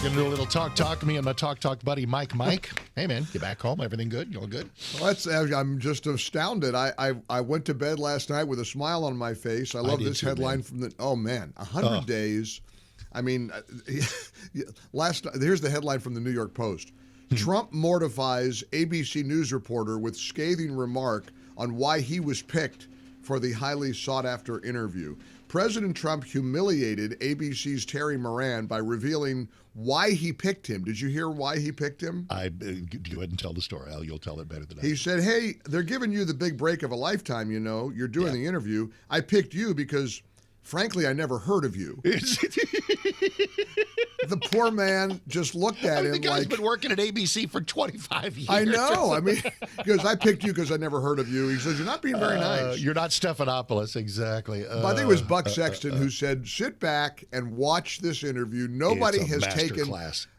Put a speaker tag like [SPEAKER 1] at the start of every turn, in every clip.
[SPEAKER 1] Gonna do a little talk. Me and my talk buddy, Mike. Hey, man, you back home? Everything good? You all good?
[SPEAKER 2] Well, I'm just astounded. I went to bed last night with a smile on my face. I love this headline from the. Oh man, 100 days. I mean, here's the headline from the New York Post. Trump mortifies ABC News reporter with scathing remark on why he was picked for the highly sought-after interview. President Trump humiliated ABC's Terry Moran by revealing why he picked him. Did you hear why he picked him?
[SPEAKER 1] Go ahead and tell the story, Al. You'll tell it better than I.
[SPEAKER 2] He said, hey, they're giving you the big break of a lifetime, you know. You're doing the interview. I picked you because, frankly, I never heard of you. The poor man just looked at him
[SPEAKER 1] the guy's
[SPEAKER 2] like...
[SPEAKER 1] been working at ABC for 25 years.
[SPEAKER 2] I know. I mean, because I picked you because I never heard of you. He says, you're not being very nice.
[SPEAKER 1] You're not Stephanopoulos, exactly.
[SPEAKER 2] But I think it was Buck Sexton who said, sit back and watch this interview. Nobody has taken...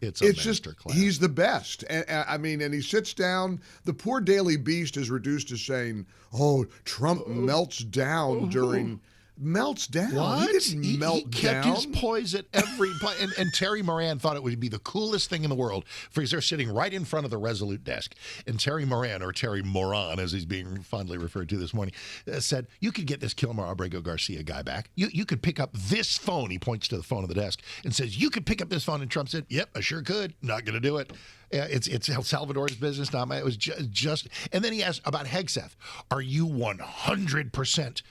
[SPEAKER 1] It's a master class.
[SPEAKER 2] He's the best. And he sits down. The poor Daily Beast is reduced to saying, oh, Trump melts down during... Melts down.
[SPEAKER 1] What?
[SPEAKER 2] He didn't melt
[SPEAKER 1] he kept
[SPEAKER 2] down.
[SPEAKER 1] his poise at every point. And Terry Moran thought it would be the coolest thing in the world because they're sitting right in front of the Resolute desk. And Terry Moran, or Terry Moran, as he's being fondly referred to this morning, said, you could get this Kilmer Abrego Garcia guy back. You could pick up this phone. He points to the phone on the desk and says, you could pick up this phone. And Trump said, yep, I sure could. Not going to do it. It's El Salvador's business, not mine. It was just. And then he asked about Hegseth. Are you 100%?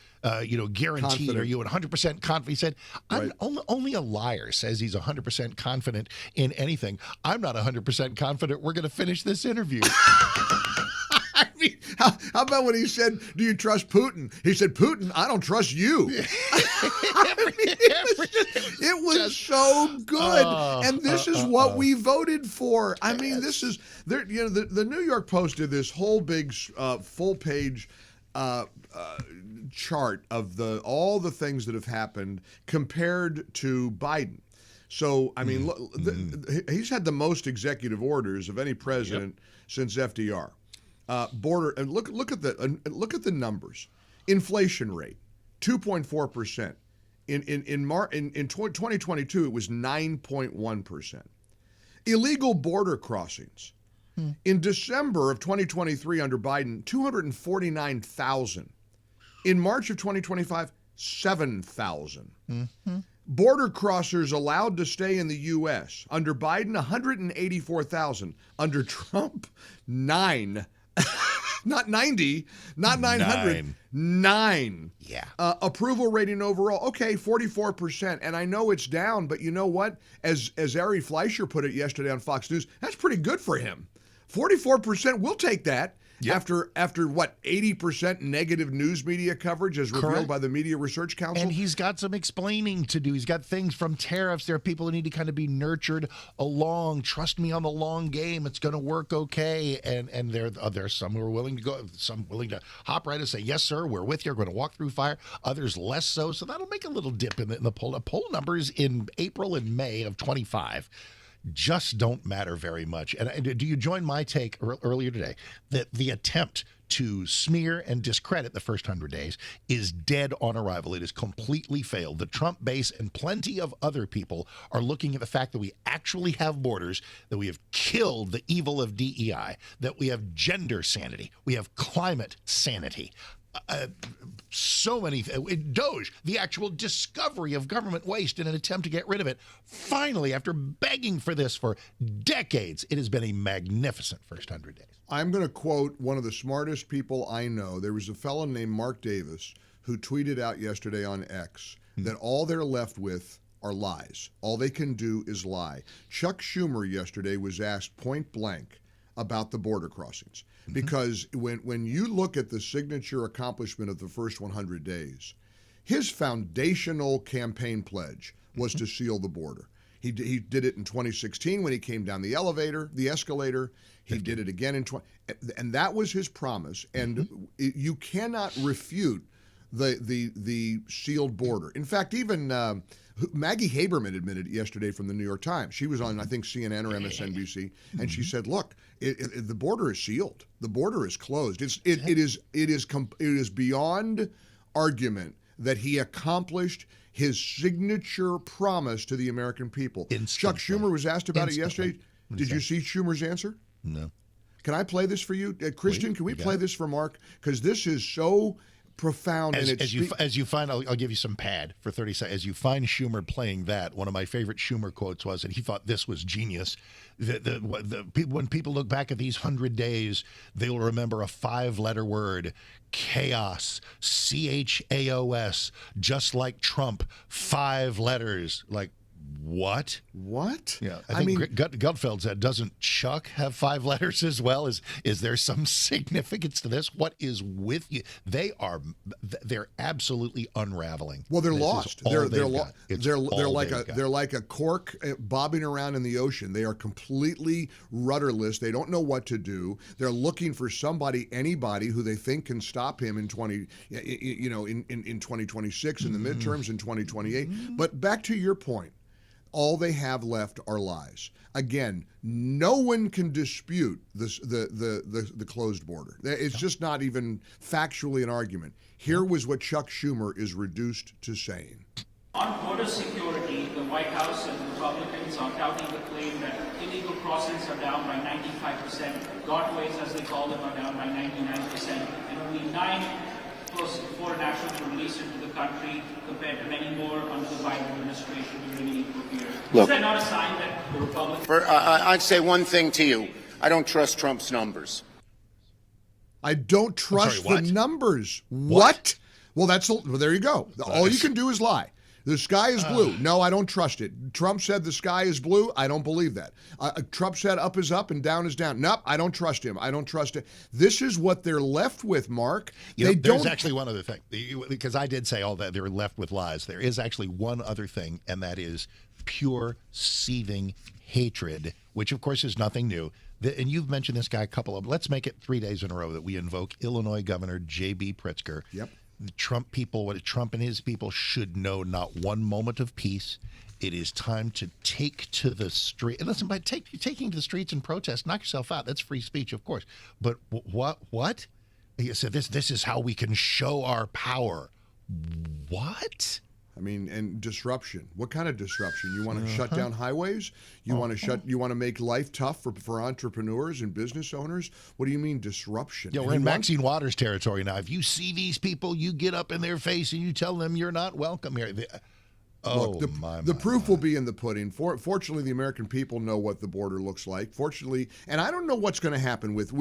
[SPEAKER 1] Guaranteed?
[SPEAKER 2] Confident.
[SPEAKER 1] Are you 100% confident? He said,
[SPEAKER 2] Right.
[SPEAKER 1] only a liar says he's 100% confident in anything. I'm not 100% confident we're going to finish this interview.
[SPEAKER 2] I mean, how about when he said, do you trust Putin? He said, Putin, I don't trust you. It was so good. And this is what we voted for. I mean, this is, the New York Post did this whole big full page chart of all the things that have happened compared to Biden. So, I mean, he's had the most executive orders of any president since FDR. Border, and look at the numbers. Inflation rate, 2.4%. In 2022, it was 9.1%. Illegal border crossings. In December of 2023 under Biden, 249,000. In March of 2025, 7,000. Border crossers allowed to stay in the U.S. Under Biden, 184,000. Under Trump, 9. Not 90, not 900. 9.
[SPEAKER 1] Yeah.
[SPEAKER 2] Approval rating overall, okay, 44%. And I know it's down, but you know what? As Ari Fleischer put it yesterday on Fox News, that's pretty good for him. 44%, we'll take that. Yep. After what, 80% negative news media coverage as revealed by the Media Research Council?
[SPEAKER 1] And he's got some explaining to do. He's got things from tariffs. There are people who need to kind of be nurtured along. Trust me on the long game. It's going to work okay. And there's some who are willing to go, some willing to hop right and say, yes, sir, we're with you. We're going to walk through fire. Others less so. So that'll make a little dip in the poll. The poll numbers in April and May of 25 just don't matter very much. And do you join my take earlier today that the attempt to smear and discredit the first 100 days is dead on arrival? It has completely failed. The Trump base and plenty of other people are looking at the fact that we actually have borders, that we have killed the evil of DEI, that we have gender sanity, we have climate sanity. So many Doge, the actual discovery of government waste in an attempt to get rid of it. Finally, after begging for this for decades, it has been a magnificent first 100 days.
[SPEAKER 2] I'm going to quote one of the smartest people I know. There was a fellow named Mark Davis who tweeted out yesterday on X that all they're left with are lies. All they can do is lie. Chuck Schumer yesterday was asked point blank about the border crossings. Because when you look at the signature accomplishment of the first 100 days, his foundational campaign pledge was to seal the border. He did it in 2016 when he came down the escalator. He did it again in and that was his promise. And you cannot refute the sealed border. In fact, even Maggie Haberman admitted yesterday from the New York Times. She was on, I think, CNN or MSNBC, and she said, "Look, the border is sealed. The border is closed. It is beyond argument that he accomplished his signature promise to the American people. Chuck Schumer was asked about it yesterday. Did you see Schumer's answer?
[SPEAKER 1] No.
[SPEAKER 2] Can I play this for you? Christian, can we play this for Mark? Because this is so profound.
[SPEAKER 1] As you find, I'll give you some pad for 30 seconds. As you find Schumer playing that, one of my favorite Schumer quotes was that he thought this was genius. When people look back at these 100 days, they'll remember a 5-letter word: chaos, CHAOS, just like Trump, 5 letters. Like, what? Yeah, I think Gutfeld said, doesn't Chuck have 5 letters as well? Is there some significance to this? What is with you? They're absolutely unraveling.
[SPEAKER 2] Well, they're lost. They're like a cork bobbing around in the ocean. They are completely rudderless. They don't know what to do. They're looking for anybody who they think can stop him in 2026 in the midterms in 2028. But back to your point. All they have left are lies. Again, no one can dispute this, the closed border. It's just not even factually an argument. Here was what Chuck Schumer is reduced to saying.
[SPEAKER 3] On border security, the White House and Republicans are touting the claim that illegal crossings are down by 95%, guardways, as they call them, are down by 99%, and only 9 foreign nationals were released into the country compared to many more under the Biden administration during an equal period. Is that not a sign that the Republicans...
[SPEAKER 4] I'd say one thing to you. I don't trust Trump's numbers.
[SPEAKER 2] I don't trust the numbers. What? Well, there you go. All you can do is lie. The sky is blue. No, I don't trust it. Trump said the sky is blue. I don't believe that. Trump said up is up and down is down. Nope, I don't trust him. I don't trust it. This is what they're left with, Mark.
[SPEAKER 1] There's actually one other thing, because I did say all that they're left with lies. There is actually one other thing, and that is pure seething hatred, which of course is nothing new. And you've mentioned this guy let's make it 3 days in a row that we invoke Illinois Governor J.B. Pritzker.
[SPEAKER 2] Yep.
[SPEAKER 1] The Trump and his people should know not one moment of peace. It is time to take to the street. And listen, by taking to the streets and protest, knock yourself out. That's free speech, of course. But what? He said this is how we can show our power. What?
[SPEAKER 2] I mean, and disruption. What kind of disruption? You want to shut down highways? You want to make life tough for entrepreneurs and business owners? What do you mean disruption?
[SPEAKER 1] Yeah, we're in Maxine Waters territory now. If you see these people, you get up in their face and you tell them you're not welcome here.
[SPEAKER 2] Look, the proof will be in the pudding. Fortunately, the American people know what the border looks like. Fortunately, and I don't know what's going to happen with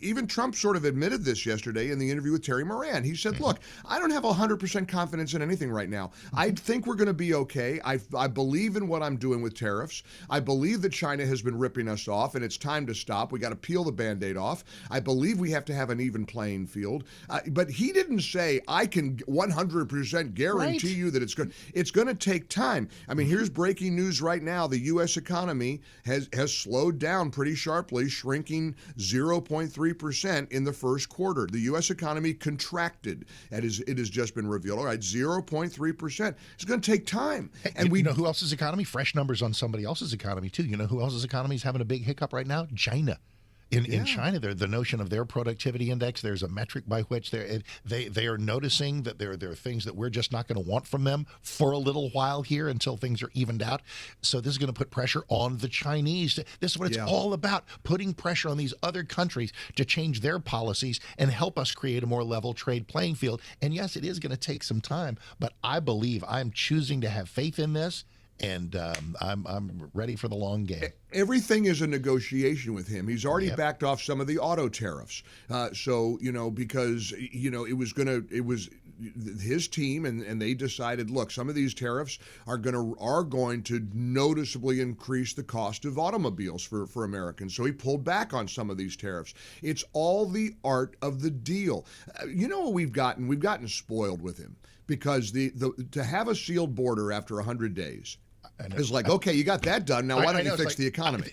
[SPEAKER 2] even Trump sort of admitted this yesterday in the interview with Terry Moran. He said, "Look, I don't have 100% confidence in anything right now. I think we're going to be okay. I believe in what I'm doing with tariffs. I believe that China has been ripping us off, and it's time to stop. We got to peel the Band-Aid off. I believe we have to have an even playing field." But he didn't say, "I can 100% guarantee you that it's going to take time." I mean, here's breaking news right now. The U.S. economy has slowed down pretty sharply, shrinking 0.3% in the first quarter. The U.S. economy contracted, it has just been revealed. All right, 0.3%. It's going to take time.
[SPEAKER 1] And we know who else's economy? Fresh numbers on somebody else's economy, too. You know who else's economy is having a big hiccup right now? China. In China, the notion of their productivity index, there's a metric by which they are noticing that there are things that we're just not going to want from them for a little while here until things are evened out. So this is going to put pressure on the Chinese. This is what it's all about, putting pressure on these other countries to change their policies and help us create a more level trade playing field. And yes, it is going to take some time, but I'm choosing to have faith in this. And I'm ready for the long game.
[SPEAKER 2] Everything is a negotiation with him. He's already backed off some of the auto tariffs. Because it was his team, and they decided, look, some of these tariffs are going to noticeably increase the cost of automobiles for Americans. So he pulled back on some of these tariffs. It's all the art of the deal. You know what we've gotten? We've gotten spoiled with him, because to have a sealed border after 100 days. It's like, okay, you got that done. Now, why don't you fix the economy?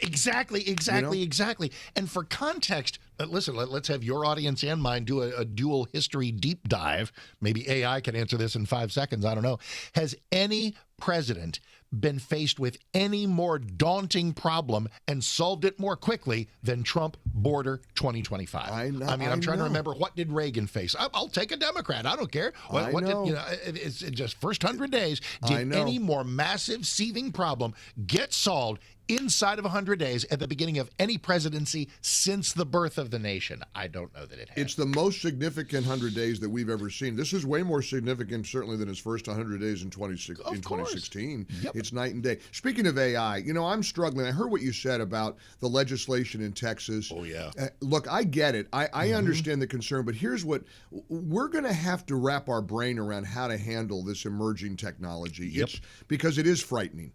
[SPEAKER 1] Exactly. And for context, listen, let's have your audience and mine do a dual history deep dive. Maybe AI can answer this in 5 seconds. I don't know. Has any president been faced with any more daunting problem and solved it more quickly than Trump border 2025?
[SPEAKER 2] I know.
[SPEAKER 1] I'm trying to remember, what did Reagan face? I'll take a Democrat. I don't care. What
[SPEAKER 2] know.
[SPEAKER 1] did, it's just first 100 days.
[SPEAKER 2] I
[SPEAKER 1] Did
[SPEAKER 2] know.
[SPEAKER 1] any more massive seething problem get solved inside of 100 days at the beginning of any presidency since the birth of the nation? I don't know that it has.
[SPEAKER 2] It's the most significant 100 days that we've ever seen. This is way more significant, certainly, than his first 100 days in 2016.
[SPEAKER 1] Yep.
[SPEAKER 2] It's night and day. Speaking of AI, I'm struggling. I heard what you said about the legislation in Texas.
[SPEAKER 1] Oh, yeah.
[SPEAKER 2] Look, I get it. I understand the concern, but here's what we're going to have to wrap our brain around: how to handle this emerging technology.
[SPEAKER 1] Yep.
[SPEAKER 2] It's because it is frightening.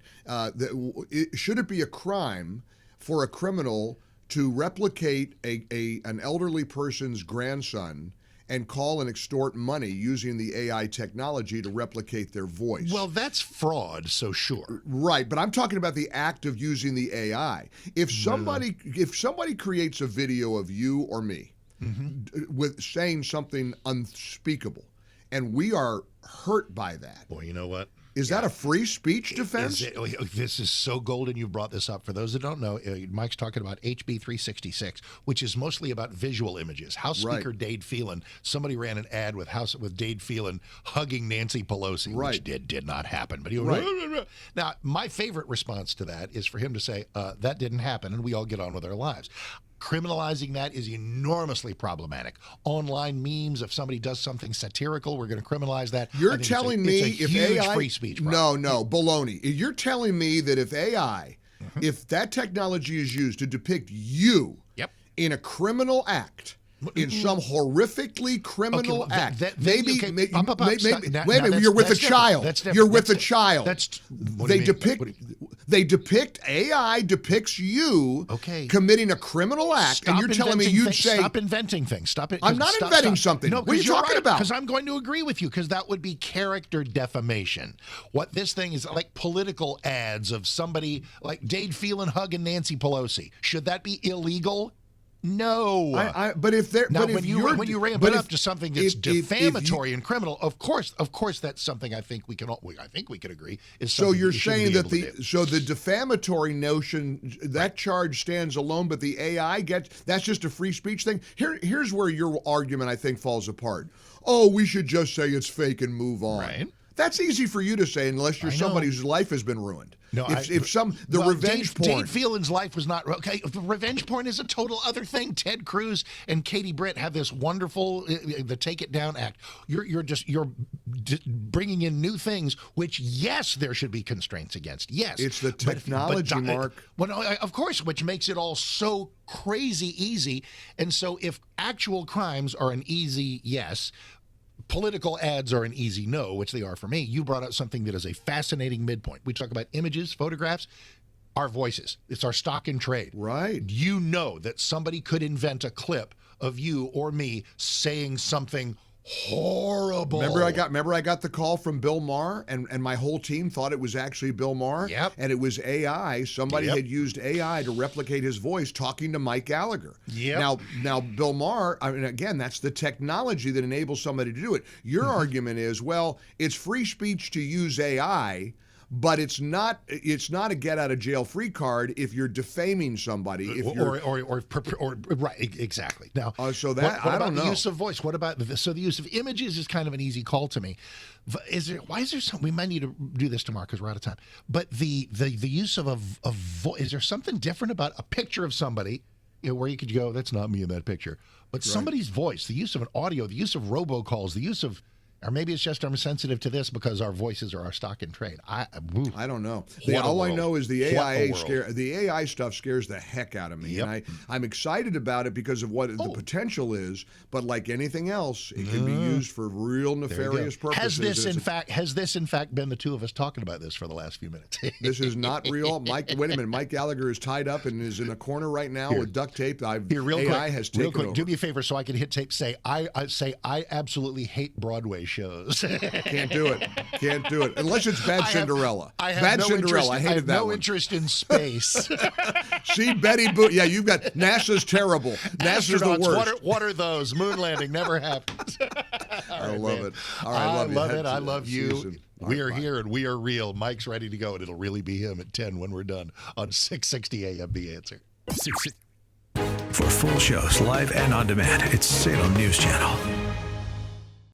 [SPEAKER 2] Should it be a crime for a criminal to replicate an elderly person's grandson and call and extort money using the AI technology to replicate their voice?
[SPEAKER 1] Well, that's fraud, so sure.
[SPEAKER 2] Right, but I'm talking about the act of using the AI. If somebody creates a video of you or me with saying something unspeakable, and we are hurt by that,
[SPEAKER 1] Boy, you know what?
[SPEAKER 2] is that a free speech defense?
[SPEAKER 1] This is so golden you brought this up. For those that don't know, Mike's talking about HB 366, which is mostly about visual images. House Speaker Dade Phelan, somebody ran an ad with Dade Phelan hugging Nancy Pelosi, which did not happen. But he Now, my favorite response to that is for him to say, that didn't happen, and we all get on with our lives. Criminalizing that is enormously problematic. Online memes, if somebody does something satirical, we're going to criminalize that.
[SPEAKER 2] You're telling me
[SPEAKER 1] it's a
[SPEAKER 2] if
[SPEAKER 1] huge
[SPEAKER 2] AI
[SPEAKER 1] free speech problem.
[SPEAKER 2] No, baloney. You're telling me that if AI, if that technology is used to depict you in a criminal act, in some horrifically criminal act, maybe you're with a child. You're with a child. They depict AI depicts you committing a criminal act, and you're telling me you'd say
[SPEAKER 1] stop inventing things. Stop it.
[SPEAKER 2] I'm not inventing something.
[SPEAKER 1] No,
[SPEAKER 2] what are you talking about?
[SPEAKER 1] Because I'm going to agree with you, because that would be character defamation. What this thing is like, political ads of somebody like Dade Phelan hugging Nancy Pelosi. Should that be illegal? No.
[SPEAKER 2] But if they're
[SPEAKER 1] now,
[SPEAKER 2] but
[SPEAKER 1] when
[SPEAKER 2] if
[SPEAKER 1] you ramp it up to something that's defamatory and criminal, of course that's something I think we can agree is.
[SPEAKER 2] So you're
[SPEAKER 1] you
[SPEAKER 2] saying that
[SPEAKER 1] the
[SPEAKER 2] defamatory notion, that charge stands alone, but the AI that's just a free speech thing. Here's where your argument, I think, falls apart. Oh, we should just say it's fake and move on.
[SPEAKER 1] Right.
[SPEAKER 2] That's easy for you to say unless you're somebody whose life has been ruined.
[SPEAKER 1] No,
[SPEAKER 2] revenge porn.
[SPEAKER 1] Dade Phelan's life was not okay. The revenge porn is a total other thing. Ted Cruz and Katie Britt have this wonderful the Take It Down Act. You're bringing in new things, which yes, there should be constraints against. Yes,
[SPEAKER 2] it's the technology, Mark.
[SPEAKER 1] Well, of course, which makes it all so crazy easy. And so, if actual crimes are an easy yes, political ads are an easy no, which they are for me. You brought out something that is a fascinating midpoint. We talk about images, photographs, our voices. It's our stock in trade.
[SPEAKER 2] Right.
[SPEAKER 1] You know that somebody could invent a clip of you or me saying something horrible.
[SPEAKER 2] Remember I got the call from Bill Maher, and my whole team thought it was actually Bill Maher.
[SPEAKER 1] Yep.
[SPEAKER 2] And it was AI. Somebody had used AI to replicate his voice talking to Mike Gallagher.
[SPEAKER 1] Yep.
[SPEAKER 2] Now Bill Maher, I mean, again, that's the technology that enables somebody to do it. Your argument is, well, it's free speech to use AI, but it's not a get out of jail free card if you're defaming somebody. If
[SPEAKER 1] or right, exactly. Now,
[SPEAKER 2] so that
[SPEAKER 1] what
[SPEAKER 2] I
[SPEAKER 1] about
[SPEAKER 2] don't know.
[SPEAKER 1] the use of voice? What about the use of images is kind of an easy call to me. Why is there some? We might need to do this tomorrow because we're out of time. But the use of a voice, is there something different about a picture of somebody, where you could go, that's not me in that picture, but somebody's voice, the use of an audio, the use of robocalls, the use of. Or maybe it's just I'm sensitive to this because our voices are our stock in trade. I
[SPEAKER 2] don't know. All I know is the AI stuff scares the heck out of me.
[SPEAKER 1] Yep.
[SPEAKER 2] And I'm excited about it because of what the potential is. But like anything else, it can be used for real nefarious purposes.
[SPEAKER 1] Has this in fact been the two of us talking about this for the last few minutes?
[SPEAKER 2] This is not real. Wait a minute. Mike Gallagher is tied up and is in a corner right now with duct tape.
[SPEAKER 1] Real
[SPEAKER 2] AI has taken
[SPEAKER 1] quick,
[SPEAKER 2] over.
[SPEAKER 1] do me a favor so I can hit tape. I absolutely hate Broadway shows.
[SPEAKER 2] Can't do it. Can't do it. Unless it's Bad Cinderella. Bad
[SPEAKER 1] no
[SPEAKER 2] Cinderella. I hated that
[SPEAKER 1] no
[SPEAKER 2] one.
[SPEAKER 1] interest in space.
[SPEAKER 2] See, Betty Boop. Yeah, you've got NASA's terrible. NASA's the
[SPEAKER 1] Astronauts,
[SPEAKER 2] worst.
[SPEAKER 1] what are those? Moon landing never happened.
[SPEAKER 2] I love it. All right,
[SPEAKER 1] I love
[SPEAKER 2] you.
[SPEAKER 1] it. I love you.
[SPEAKER 2] Season.
[SPEAKER 1] We are
[SPEAKER 2] bye.
[SPEAKER 1] here and we are real. Mike's ready to go, and it'll really be him at 10 when we're done on 660 AM The Answer.
[SPEAKER 5] For full shows, live and on demand, it's Salem News Channel.